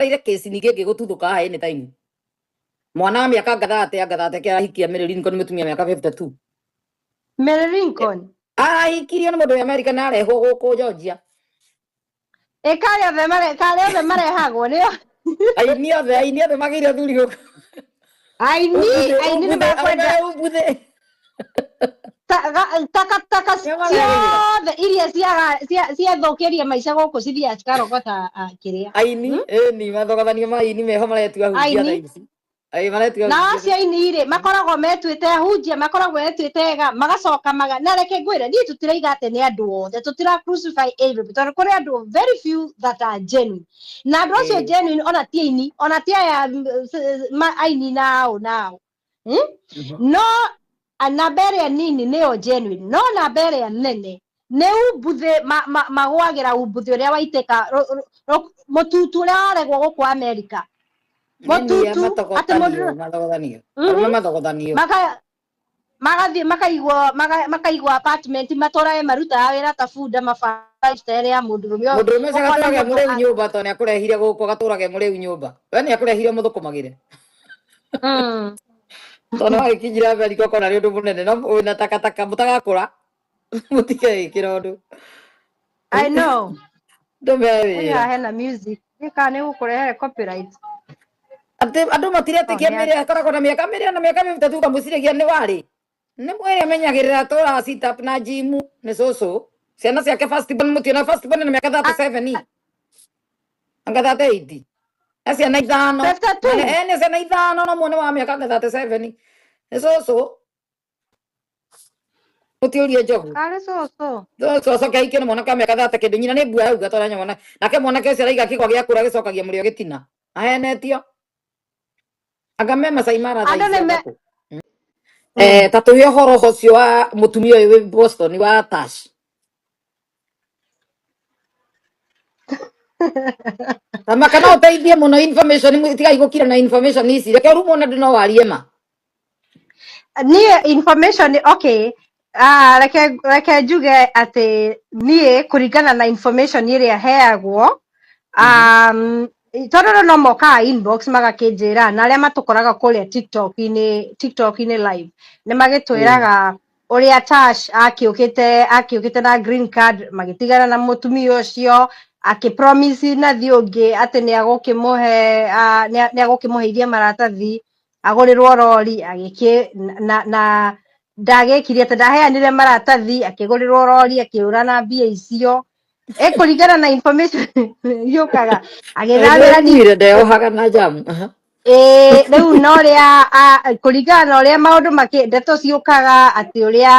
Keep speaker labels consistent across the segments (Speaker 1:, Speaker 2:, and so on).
Speaker 1: ire kesi nige gigututhuka ha any time mwana wa miaka ngathate kirahikia Mary Lincoln mutumia miaka 52
Speaker 2: Mary Lincoln
Speaker 1: arahikirio ni mundu wa America na arehwo guku Georgia
Speaker 2: kale othe marehagwo nio
Speaker 1: aini othe magire thuri guku
Speaker 2: aini ni makwenda taka ciothe iria ciathokeria maica guku cithia cikarogota kiria
Speaker 1: aini ni mathogothania maini meho maretua hunjia thaici
Speaker 2: na acio aini ri makoragwo metwite hunjia makoragwo metwite ga magacoka na reke ngwire ni tutiraiga ate ni andu othe tutira crucify everybody tondu kuri andu very few that are genuine na andu acio genuine ona ti aini ona ti aya aini nao no namba ĩrĩa nini nĩyo genuine no namba ĩrĩa nene nĩ umbuthe magwagira umbuthe ũrĩa waitĩka mũtutu ũrĩa waregwo gũkũ America mũtutu atĩ
Speaker 1: mathogothanio
Speaker 2: magathie makaigwo apartment matũrage marutaga wĩra ta bunda mabara lifestyle ya mũndũrũme
Speaker 1: mũndũrũme agatũrage mũrĩu nyũmba to nĩ akũrehire gũkũ agatũrage mũrĩu nyũmba we nĩ akũrehire mũthũkũmagĩre tondũ wagĩkinyira America ũkona nĩ ũndũ mũnene no wĩna takataka mũtagakũra mũtikegĩkĩra ũndũ
Speaker 2: I know
Speaker 1: ndũmewĩra
Speaker 2: hena music ĩka nĩ gũkũrehere copyright
Speaker 1: atĩ andũ matiretĩkia Mary akoragwo na mĩaka 53 kamũcirĩgia nĩ warĩ nĩ mwĩrĩ amenyagĩrĩra tũra sit up na gym nĩ cũcũ ciana ciake first born mũtiona first born na mĩaka 37 anga 38 ciana ithano ene ciana ithano no mwone wa mĩaka 37 nĩ cũcũ mũtiũrie njogu cũcũ kaingĩ nĩ mwanake wa mĩaka 30 kĩndũ nyina nĩ mbua auga tondũ nyamona nake mwanake ũcio araiga kĩgwa gĩa kũra gĩcokagia mũrĩo gĩtina ahenetio agame Masai Mara thaici ta tuhe horo hocio wa mutumia uyu wi Boston wa Tash tamaka no teithie muno information tigai gukira na information ici reke rumo na ndino warie ma
Speaker 2: ni information okay reke njuge ati nie kuringana na information iria heagwo tondu no moka inbox magakĩnjĩra na arĩa matukoraga kũrĩa TikTok-inĩ live nĩ magĩtwĩraga ũrĩa Tash akĩũkĩte na green card magĩtigana na mũtumia ũcio akĩpromise na thiũngĩ atĩ nĩ agũkĩmũheithia maratathi agũrĩrwo rori na ndagĩkire atĩ ndaheanire maratathi akĩgũrĩrwo rori akĩũra na mbia icio kũringana na information yukaga agĩthamĩra
Speaker 1: nire ndeohaga na jamu
Speaker 2: rĩu no rĩa kũringana na ũrĩa maũndũ ndeto ciũkaga atĩ ũrĩa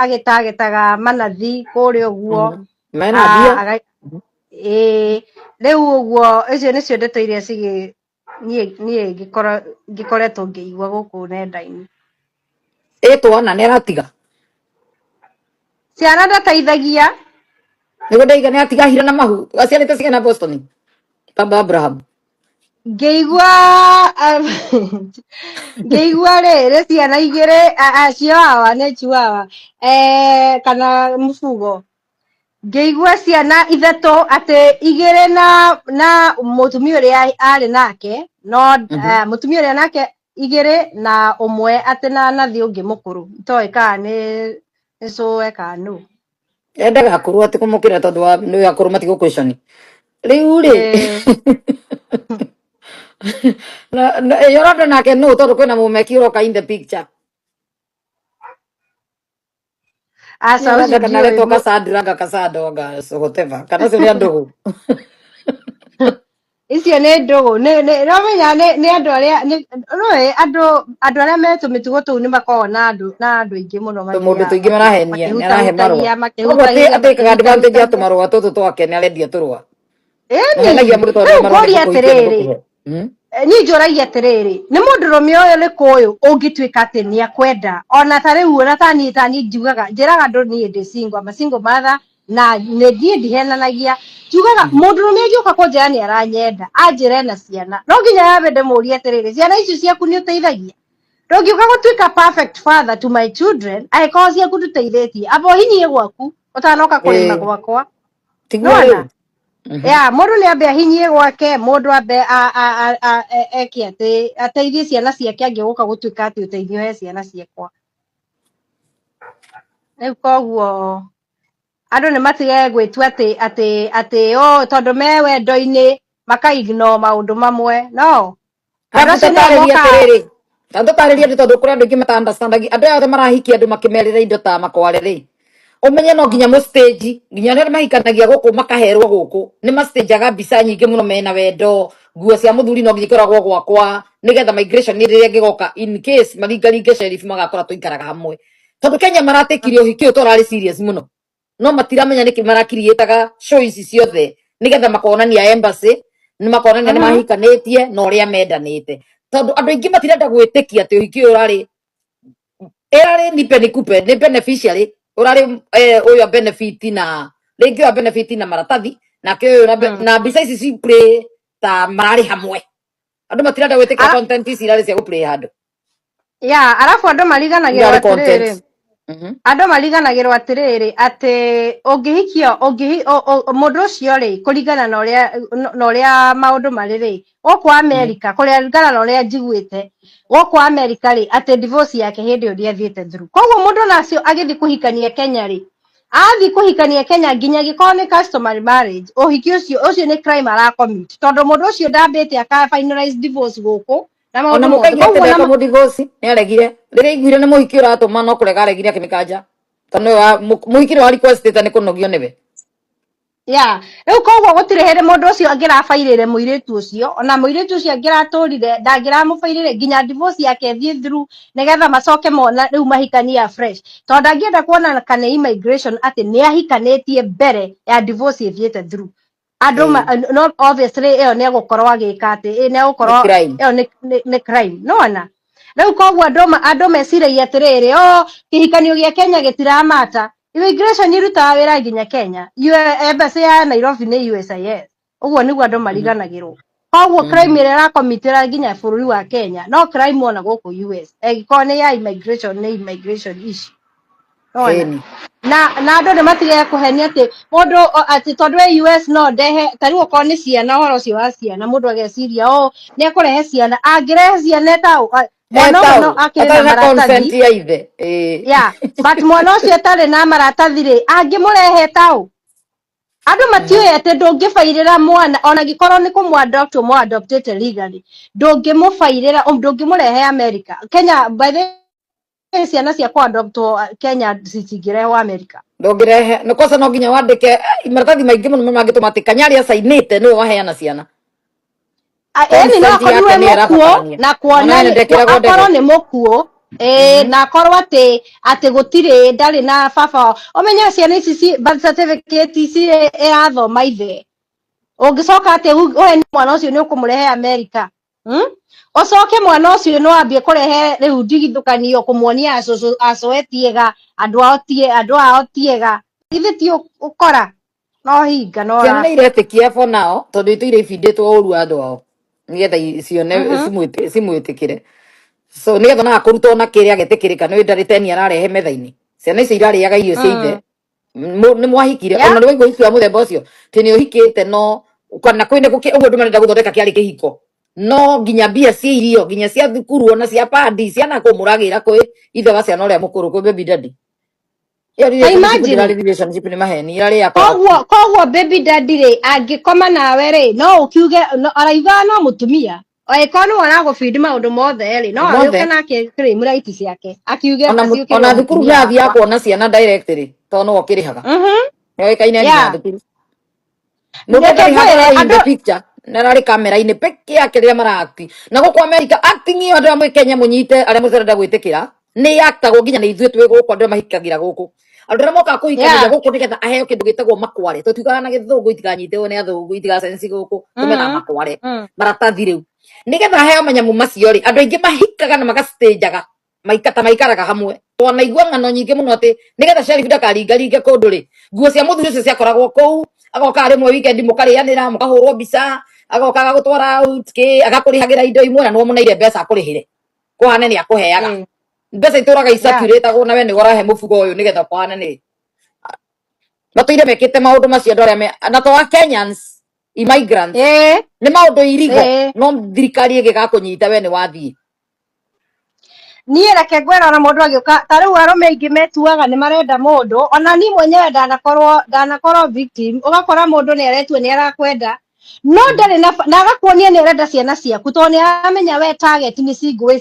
Speaker 2: agĩtagetaga manathi kũrĩa ũguo rĩu ũguo icio nĩcio ndeto iria niĩ ngĩkoretwo ngĩigua gũkũ nenda-inĩ
Speaker 1: tuona nĩ aratiga
Speaker 2: ciana ndateithagia
Speaker 1: nĩguo ndaiga nĩ atigahira na mahu aciarĩte ciana Boston baba Abraham
Speaker 2: ngĩigua rĩrĩ ciana igĩrĩ chihuahua nĩ chihuahua kana mũbugo ngĩigua ciana ithatũ atĩ igĩrĩ na mũtumia ũrĩa arĩ nake no mũtumia ũrĩa nake igĩrĩ na ũmwe atĩ na nathi ũngĩ mũkũrũ itoĩ kana nĩ cũe kana nũ
Speaker 1: endaga akũrũ atĩ kũmũkĩra tondũ wa nĩ akũrũ matigũkwĩcani rĩu rĩ yorondo nake nũ tondũ kwĩna mũmeki ũroka in the picture kana retwo kacandiranga kacandonga whatever kana cio nĩ andũgũ
Speaker 2: icio nĩ ndũgũ nomenya nĩ andũ arĩa me tũmĩtugo tũu nĩ makoragwo na andũ aingĩ mũno
Speaker 1: mũndũ tũingĩ marahenia nĩ arahe marũa atĩkaga advantage ya tũmarũa tũtũ twake nĩ arendia tũrũa
Speaker 2: ngũria atĩrĩrĩ niĩ njũragia atĩrĩrĩ nĩ mũndũrũme ũyũ nĩ kũyũ ũngĩtuĩka atĩ nĩ akwenda ona ta rĩu ona taniĩ njĩraga andũ niĩ ndĩ single masingle mother na niĩ ndihenanagia njugaga mũndũrũme angĩũka kũnjĩra nĩ aranyenda anjĩre na ciana no nginya yabe ndĩmũrie atĩrĩrĩ ciana icio ciaku nĩ ũteithagia ndũngiũka gũtuĩka perfect father to my children angĩkorwo ciaku ndũteithĩtie abo hinyie gwaku ũtanoka kũrĩma gwakwa ya mundu ni ambe ahinyie gwake mundu ambe eke ati ateithie ciana ciake angĩgũka gũtuĩka atĩ ũteithio he ciana ciakwa rĩu koguo andũ nĩ matige gwĩtua atĩ tondũ me wendo-inĩ maka-ignore maũndũ mamwe no andũ acio nĩo mokaga
Speaker 1: Tandũtarĩria nĩ tondũ kũrĩ andũ aingĩ mata-understandagia andũ aya othe marahikia andũ makĩmerĩra indo ta makware rĩ ũmenye no nginya mũ stage nginya arĩa mahikanagia gũkũ makaherwo gũkũ nĩ ma stageaga mbica nyingĩ mũno mena wendo nguo cia mũthuri no nginya ikoragwo gwakwa nĩgetha migration rĩrĩa ĩngĩgoka in case maringaringe sheriff magakora tũikaraga hamwe tondũ Kenya maratekirie ũhiki ũyũ tũrarĩ serious mũno no matiramenya nĩkĩ marakiriĩtaga show ici ciothe nĩgetha makonania embassy nĩ makonania nĩ mahikanĩtie na ũrĩa mendanĩte tondũ andũ aingĩ matirenda gwĩtĩkia atĩ ũhiki ũyũ ũrarĩ nipe nikupe nĩ beneficiary urari uyo benefit na rĩngĩ wa benefit na maratathi na kĩoyo na mbica ici ci play ta marari hamwe andũ matirenda gwĩtĩkia content ici irarĩ cia gũplay handũ
Speaker 2: ya arabu andũ mariganagĩrwo atĩrĩrĩ andũ mariganagĩrwo atĩrĩrĩ atĩ ũngĩhikio mũndũ ũcio rĩ kũringana na ũrĩa maũndũ marĩ rĩ gũkũ America kũringana na ũrĩa njiguĩte gũkũ America rĩ atĩ divorce yake hĩndĩ ĩrĩa athiĩte through koguo mũndũ nacio agĩthiĩ kũhikania Kenya rĩ athiĩ kũhikania Kenya nginya gĩkorwo nĩ customary marriage ũhiki ũcio nĩ crime aracommit tondũ mũndũ ũcio ndambĩte aka finalize divorce gũkũ na maũndũ mothe
Speaker 1: koguo na divorce nĩ aregire rĩrĩa iguire nĩ mũhiki ũratũma no kũrega aregire akĩmĩkanja tondũ mũhiki nĩ wa requestĩte nĩ kũnogio nĩwe
Speaker 2: ya rĩu koguo gũtirĩ hĩndĩ mũndũ ũcio angĩrabairĩre mũirĩtu ũcio ona mũirĩtu ũcio angĩratũrire ndangĩramũbairĩre nginya divorce yake thiĩ through nĩgetha macoke mona rĩu mahikania fresh tondũ angĩenda kuona kana immigration atĩ nĩ ahikanĩtie mbere ya divorce ĩthiĩte through andũ no obviously ĩyo nĩ egũkorwo agĩka atĩ nĩ egũkorwo ĩyo nĩ crime nona rĩu koguo andũ meciragia atĩrĩrĩ kĩhikanio gĩa Kenya gĩtiramata immigration irutaga wĩra nginya Kenya embassy ya Nairobi nĩ USIS ũguo nĩguo andũ mariganagĩrwo koguo crime ĩrĩa ĩrakomitĩra nginya bũrũri wa Kenya no crime ona gũkũ US ĩgĩkorwo nĩ ya immigration issue na andũ nĩ matigage kũhenia atĩ mũndũ atĩ tondũ wĩ US no ndehe tarĩu okorwo nĩ ciana ũhoro ũcio wa ciana mũndũ ageciria nĩ ekũrehe ciana angĩrehe ciana mwana ũmwe no akĩrĩ na maratathi ya but mwana ũcio atarĩ na maratathi rĩ angĩmũrehe andũ matiũĩ atĩ ndũngĩbairĩra mwana ona gĩkorwo nĩ kũmũadoptĩte legally ndũngĩmũrehe America Kenya by the ciana cia kũadoptwo Kenya citingĩrehwo America
Speaker 1: ndũngĩrehe nĩ kosa no nginya wandĩke maratathi maingĩ mũno mangĩtũma atĩ Kanyari acainĩte nĩwe waheana ciana
Speaker 2: eni no akorwo mũkuo na kuona akorwo nĩ mũkuo na akorwo atĩ gũtirĩ ndarĩ na baba ũmenye ciana ici birth certificate ici ĩrathoma ithe ũngĩcoka atĩ ũhe mwana ũcio nĩ ũkũmũrehe America ũcoke mwana ũcio no ambie kũrehe rĩu ndigithũkanio kũmuonia acũ etiega andũ ao tiega ithe ti ũkora no hinga no
Speaker 1: ciana nĩ iretĩkia for now tondũ itũ irĩbindĩtwo ũru andũ ao nĩgetha cione cimwĩtĩkĩre so nĩgetha na akũrutwo na kĩrĩa agetĩkĩrĩka nĩ ndarĩteni ararehe metha-inĩ ciana icio irarĩaga irio cia ithe nĩ mwahikire ona nĩ waigua hiki wa mũthemba ũcio tĩ nĩ ũhikĩte no kana kwĩna ũguo andũ marenda gũthondeka kĩarĩ kĩhiko no nginya mbia cia irio nginya cia thukuru ona cia padi ciana kũmũragĩra kwĩ ithe wa ciana ũrĩa mũkũrũ kwĩ baby daddy relationship nĩ maheni irarĩ
Speaker 2: koguo baby daddy rĩ angĩkoma nawe rĩ no ũkiuge araiga no mũtumia oĩkorwo nĩ aragũbindi maũndũ mothe rĩ no agĩũke nake claim rights ciake akiuge
Speaker 1: ona thukuru nĩ ya kuona ciana directly tondũ no ũkĩrĩhaga nĩoĩkaine nginya thukuru nĩ picture nararĩ kamera-inĩ peke yake rĩrĩa mara-act na gũkũ America acting ĩyo andũ amwe Kenya mũnyite arĩa mũtarenda gwĩtĩkĩra nĩ actagwo nginya nĩ ithuĩ twĩ gũkũ andũ mahikagĩra gũkũ andũ arĩa mokaga kũhikanĩria gũkũ nĩgetha aheo kĩndũ gĩtagwo makware tũtiugaga na gĩthũngũ itikanyitĩrwo nĩ athũngũ itigacenci gũkũ tũmena makware maratathi rĩu nĩgetha aheo manyamũ macio rĩ andũ aingĩ mahikaga na magastageaga maikaraga hamwe twanaigua ng'ano nyingĩ mũno atĩ nĩgetha sheriff ndakaringaringe kũndũ rĩ nguo cia mũthuri ũcio ciakoragwo kũu agoka rĩmwe weekend mũkarĩanĩra mũkahũrwo mbica agoka agagũtwara agakũrĩhagĩra indo imwe na nĩwe mũneire mbeca akũrĩhĩre kũhane nĩ akũheaga mbeca itũraga isaturĩtagwo na we nĩ ũrahe mũbugo ũyũ nĩgetha kũhane nĩ Matuire mekite maundu macio ndore na to Kenyans immigrants ni maundu irigo no thirikari igigakunyita we ni wathii
Speaker 2: niä reke ngwera na mundu agiuka ta riu arume aingi metuaga ni marenda mundu ona ni mwenyewe ndanakorwo victim ugakora mundu ni aretwo ni arakwenda no ndari na agakuonia ni arenda ciana ciaku to ni amenya we target ni single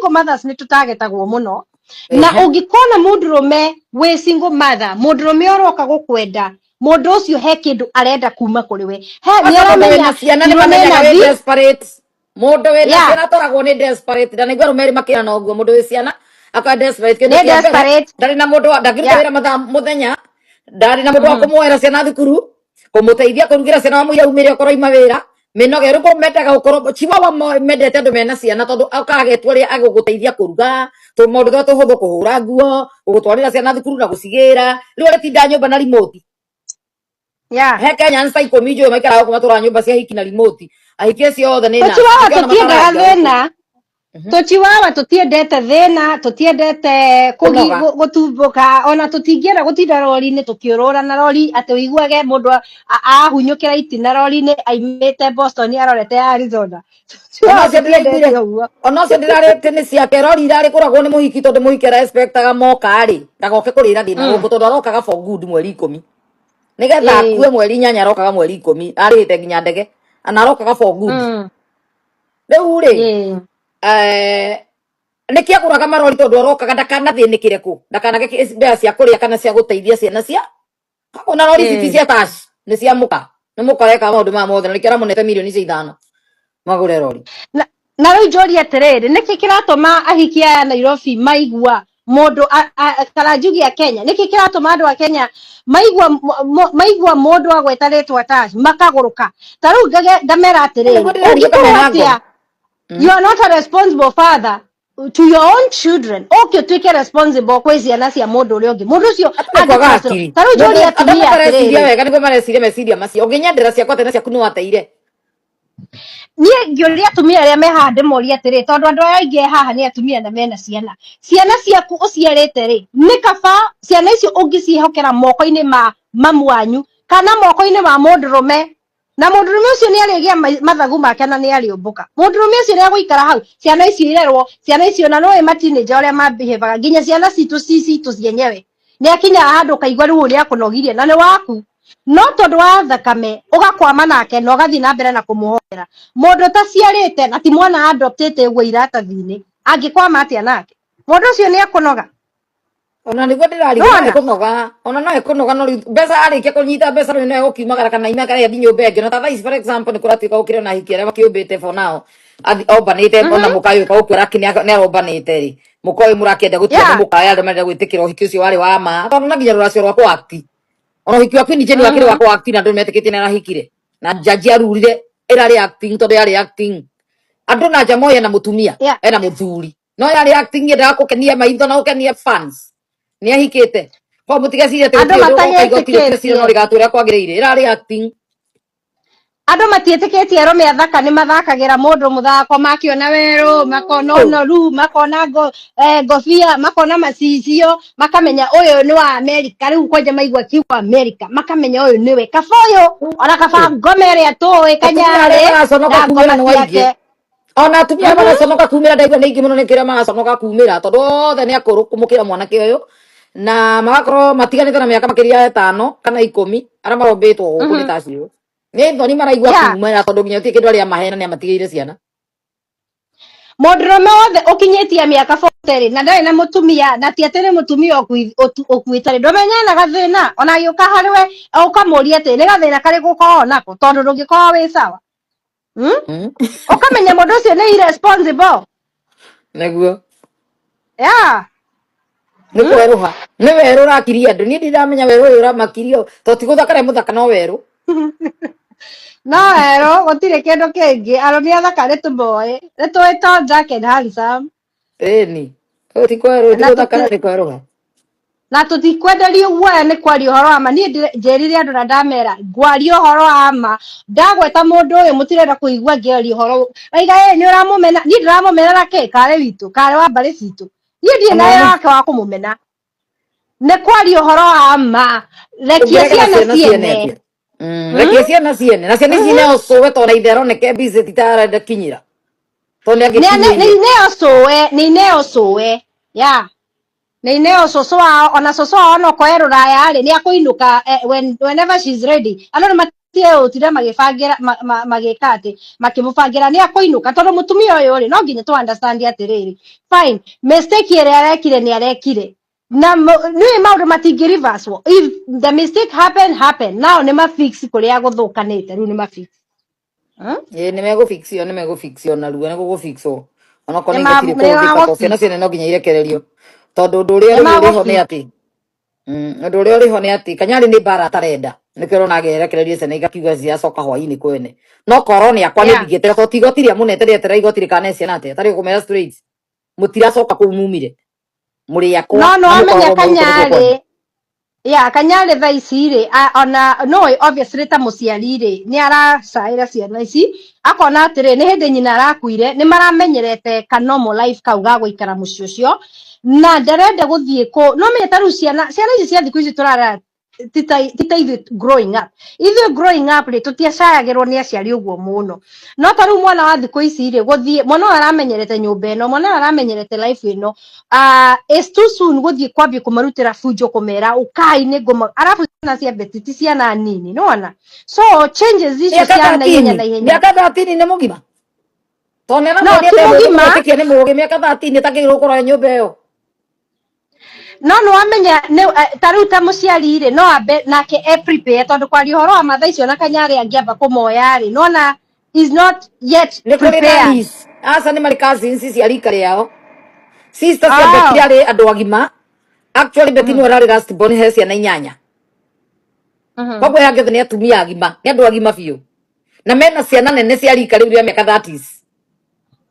Speaker 2: mothers ni tutagetagwo muno na ungikona mundurume we single mother mundurume oroka gukwenda mundu ucio he kindu arenda kuma kuri we he ni aramenya
Speaker 1: ciana ni mamenya we desperate mundu we na toragwo ni desperate na niguo rumeri makira na uguo mundu we ciana aka desperate kindu
Speaker 2: desperate
Speaker 1: ndari na mundu ndakiruta wira mathaa muthenya ndari na mundu wa kumuoera ciana thukuru kumuteithia kurugira ciana wa muira umire okoro ima wira minoge ruko mendaga gukorwo chiwawa mendete andu mena ciana tondu akagetwo ria aguguteithia kuruga to mundu twa tuhuthu kuhura nguo gugutwarira ciana thukuru na gucigira riu aretinda nyumba na remote he Kenya nsaiko mijo maikara huko matura nyumba cia hiki na remote ahikie ciothe ni na
Speaker 2: tutiendaga thina tuchiwawa tutiendete thina tutiendete gutumbuka ona tutingienda gutinda rori-ini tukiurura na rori ati uiguage mundu ahunyukira itina rori-ini aimite Boston arorete Arizona
Speaker 1: ona cio ndirarite ni ciake rori irari kuragwo ni muhiki tondu muhiki respectaga moka ri ndagoke kurira thina guku tondu arokaga for good mweri 10 nigetha akue mweri 8 arokaga mweri 10 arite nginya ndege ana arokaga for good riu ri niki aguraga marori tondu arokaga ndakanathinikire ku ndakanage mbea cia kuria kana cia guteithia ciana cia ona rori citi cia taci ni cia muka ni mukareka maundu ma mothe niki aramunete milioni 5 magure rori
Speaker 2: na riu njori atiriri niki kiratuma ahiki aya Nairobi maigua mundu kana njugi ya Kenya niki kiratuma andu a Kenya maigua mundu agweta ritwa taci makaguruka ta riu ngamera atiriri ungikora atia you are not a responsible father to your own children okay tuike responsible kwa ciana cia mundu uri ungi mundu ucio taru njori atumia atiriri
Speaker 1: wega niguo mareciria meciria macio unginyendera ciakwa tena ciaku ni wateire
Speaker 2: nie ngiuria atumia aria mehaha ndimori atiriri tondu andu aya aingi haha ni atumia na mena ciana ciaku uciarite ri ni kaba ciana icio ungicihokera moko-ini ma mamu wanyu kana moko-ini ma mundurume na mundurume ucio ni arigia mathagu make na ni ariumbuka mundurume ucio ni aguikara hau ciana icio irerwo ciana icio na no mateenager uria mabihevaga nginya ciana citu cienyewe ni akinya handu kaigwa riu uri akunogirie na ni waku no tondu wa thakame ugakwama nake na ugathi na mbere na kumuhoera mundu ta ciarite na ti mwana adoptete gwe iratathi-ini angikwama atia nake mundu ucio ni akunoga
Speaker 1: ona niguo ndirariga ni kunoga ona no ikunoga no mbeca arikia kunyita mbeca no no ukiumagara kana imagara ya nyumba ingi no ta thaici for example ni kuratuika ukire na hiki aria makiumbite for now ombanite ona mukayo ka ukira kini ni arombanite ri mukoyo murakienda gutia mukaya andu marenda gwitikira uhiki ucio wari wa ma tondu na nginya ruracio rwa ku acti ona uhiki waku ni jeni wakire wa ku acti na ndu metikite na hikire na jaji arurire irari acting tondu yari acting andu na jamoya na mutumia ena muthuri no yari acting enda gukenia maitho na gukenia fans ni ahikite kwa mutigeciria te
Speaker 2: matagetikitie
Speaker 1: cio no rigatura kwagirire irari acting
Speaker 2: andu matietikitie arume athaka ni mathakagira mundu muthako makiona weru makona onoru makona ngobia makona macicio makamenya uyu ni wa America riu kwanja maigua kiugo America makamenya uyu niwe kaboyo ona kaba ngomere atoi kanyare
Speaker 1: ona atumia magaconoka kumira ndaigua ni ingi muno ni kira magaconoka kumira tondu othe ni akuru kumukira mwanake uyu na magakorwo matiganite na miaka makiria 5 kana 10 aria marombitwo guku ni tacio ni thoni maraigua kumira tondu nginya ti kindu aria mahena ni amatigeire ciana
Speaker 2: mundurume wothe ukinyitie miaka 40 na ndari na mutumia na ti atene mutumia ukuitari ndomenya na gathina ona yuka hariwe ukamuria ati ni gathina kari gukorwo nako tondu ndungikorwo wi sawa ukamenya mundu ucio ni irresponsible
Speaker 1: neguo
Speaker 2: ni
Speaker 1: kweruha ni weru rakiria andu ni ndiramenya weru uyu uramakirio to ti guthaka muthaka no weru
Speaker 2: no weru gutire kindu kingi aroni athaka ni tumoe ni tuito Jack and handsome
Speaker 1: ni ti kweru ti guthaka ni kweruha
Speaker 2: na tutikwenderia uguo ni kwaria uhoro ama ni njerire andu na ndamera ngwaria uhoro ama ndagweta mundu uyu mutirenda kuigua ngeria uhoro aiga ni uramumena ni ndiramumena ke kare witu kare wa mbari citu ni ndie naye wake wa kumumena nä kwaria å horo wa ma rekia ciana ciene
Speaker 1: rekia ciana ciene na ciana ciene ocowe tondå ithe aroneke busy titarenda kinyira tondå
Speaker 2: nä ineo cåwe ya nä ineo cåcå wao ona cåcå wao no koe rå raya rä nä akå inå ka whenever she's ready andå nä matie å tire magä ka atä makä må bangä ra nä akå inå ka tondå må tumia å yå rä no nginya tå understand atä rä rä fine mistake ä rä arekire nä arekire na nä maå ndå matingä reverse if the mistake happen now nä mafix kå rä a gå thå kanä te rä u nä mafix
Speaker 1: nä megå fixio nä megå fixio na ruga nä gå gå fixo onakorwo nä ibatirä kå hå thä ka to ciana ciene no nginya irekererio tondå å ndå å rä a rä u å rä ho nä atä å ndå å rä a å rä ho nä atä Kanyarä nä mbara atarenda nä kä rona agerekererie ciana igakiuga ciacoka hwainä kwene no koroni akwa nä ndingä tere to tigoti rä a må neterete igoti rä kana ciana atä atarä gå mera straight må tiracoka kå u mumire må rä akwa
Speaker 2: no amenya Kanyarä thaa ici rä ona no obviously ta må ciari rä nä aracaä ra ciana ici akona atä rä nä hä ndä nyina arakuire nä maramenyerete ka normal life kau ga gå ikara må ciĩ å cio na ndarenda gå thiä kå no menye ta rä u ciana ici cia thikå ici tå rara tita ithuĩ growing up ithuĩ growing up rĩ tũtiacayagĩrwo nĩ aciari ũguo mũno no ta rĩu mwana wa thikũ ici rĩ gũthiĩ mwana ũyũ aramenyerete nyũmba ĩno mwana ũyũ aramenyerete life ĩno it's too soon gũthiĩ kwambia kũmarutĩra bunjo kũmera ũkai nĩ ngũma arabu ciana cia beti ti ciana nini nĩwona so changes icio cia naihenya
Speaker 1: mĩaka 13 nĩ mũgima tondũ
Speaker 2: no ti mũgima
Speaker 1: nĩ mũgĩ mĩaka 13 ĩtakĩrwo kũrora nyũmba ĩyo
Speaker 2: no wamenya ta rĩu ta mũciari rĩ no ambe nake prepare tondũ kwaria ũhoro wa mathaa icio na Kanyarĩ angĩamba kũmoya rĩ nona is not yet prepared
Speaker 1: aca nĩ marĩ cousins cia rika rĩao sister cia Beti arĩ andũ agima actually Beti nĩ ararĩ last born he ciana 8 koguo yangĩothe nĩ atumia agima nĩ andũ agima biũ na mena ciana nene cia rika rĩu rĩa mĩaka 30s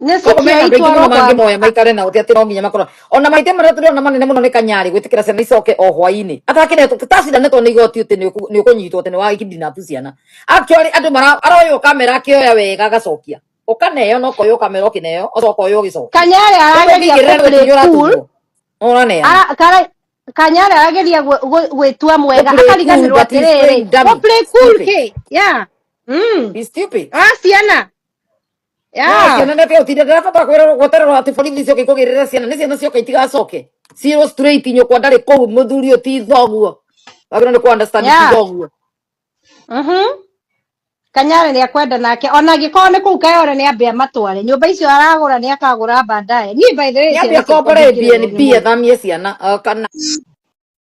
Speaker 1: mangĩmoya maikare nao ti atĩ no nginya makorwo ona maitĩ marĩa tũrĩona manene mũno nĩ Kanyarĩ gwĩtĩkĩra ciana icoke o hwainĩ atakĩretwo taciranĩtwo nĩ igoti atĩ nĩ ũkũnyitwo atĩ nĩ wa kidnap ciana actually andũ aroywo kamera akĩoya wega agacokia ũkaneo no koywo kamera ũkĩneo ũcoka ũyũ ũgĩcoka
Speaker 2: Kanyarĩ arageria gwĩtua mwega akariganĩrwo atĩrĩrĩ play cool yeah
Speaker 1: stupid
Speaker 2: ciana
Speaker 1: ciana nä kä å tinda ndärabatara kwä gwetererwo atä borithi cioke ikå gä rä ra ciana nä ciana cioka itigacoke cirå straight nyåkwa ndarä kå u må thuri å ti thoguo wagä nä kå understand ti thoguo
Speaker 2: Kanyarĩ nä akwenda nake ona angä korwo nä kå u kayore nä ambä amatware nyå mba icio aragå ra nä akagå ra bandae niä by the way
Speaker 1: nä ambä akomborembie nä mbia thamie ciana kana